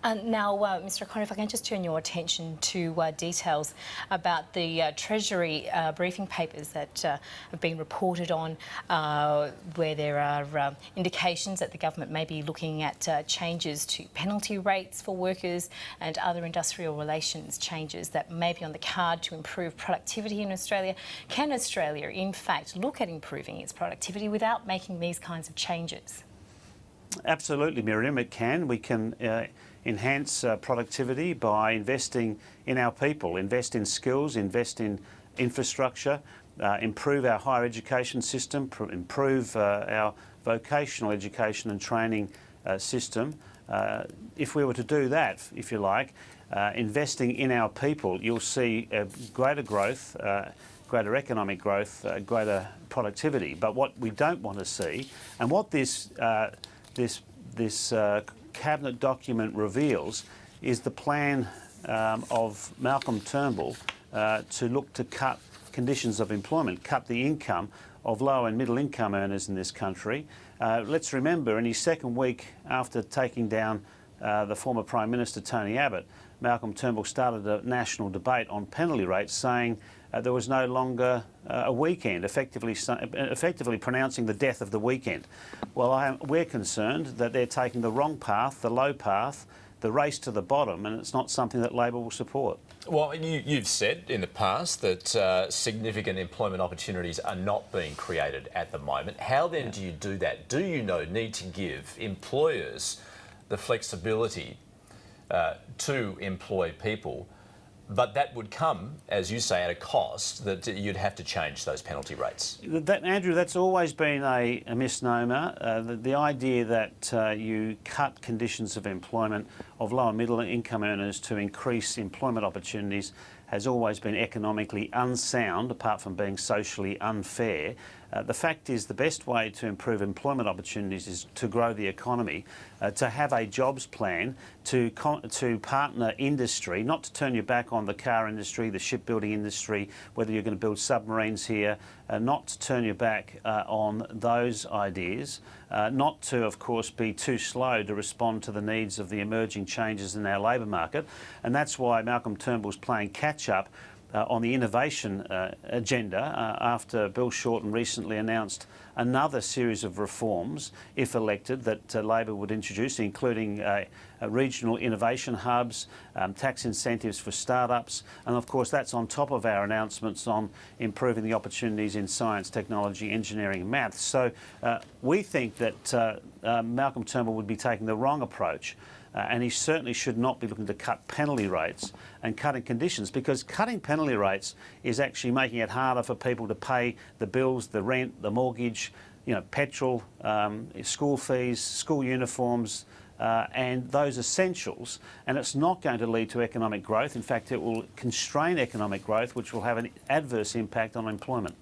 Now, Mr. O'Connor, if I can just turn your attention to details about the Treasury briefing papers that have been reported on, where there are indications that the government may be looking at changes to penalty rates for workers and other industrial relations changes that may be on the card to improve productivity in Australia. Can Australia, in fact, look at improving its productivity without making these kinds of changes? Absolutely, Miriam, it can. We can enhance productivity by investing in our people, invest in skills, invest in infrastructure, improve our higher education system, improve our vocational education and training system. If we were to do that, if you like, investing in our people, you'll see greater growth, greater economic growth, greater productivity. But what we don't want to see, and what this cabinet document reveals, is the plan of Malcolm Turnbull to look to cut conditions of employment, cut the income of low and middle income earners in this country. Let's remember, in his second week after taking down the former Prime Minister Tony Abbott, Malcolm Turnbull started a national debate on penalty rates, saying there was no longer a weekend, effectively pronouncing the death of the weekend. Well, we're concerned that they're taking the wrong path, the low path, the race to the bottom, and it's not something that Labor will support. Well, you've said in the past that significant employment opportunities are not being created at the moment. How then do you do that? Do you need to give employers the flexibility to employ people? But that would come, as you say, at a cost that you'd have to change those penalty rates. Andrew, that's always been a misnomer. The idea that you cut conditions of employment of low and middle income earners to increase employment opportunities has always been economically unsound, apart from being socially unfair. The fact is, the best way to improve employment opportunities is to grow the economy, to have a jobs plan, to partner industry, not to turn your back on the car industry, the shipbuilding industry, whether you're going to build submarines here, not to turn your back on those ideas, not to, of course, be too slow to respond to the needs of the emerging changes in our labour market. And that's why Malcolm Turnbull's playing catch-up on the innovation agenda after Bill Shorten recently announced another series of reforms, if elected, that Labor would introduce, including regional innovation hubs, tax incentives for startups, and of course that's on top of our announcements on improving the opportunities in science, technology, engineering and maths. So we think that Malcolm Turnbull would be taking the wrong approach. And he certainly should not be looking to cut penalty rates and cutting conditions, because cutting penalty rates is actually making it harder for people to pay the bills, the rent, the mortgage, petrol, school fees, school uniforms, and those essentials. And it's not going to lead to economic growth. In fact, it will constrain economic growth, which will have an adverse impact on employment.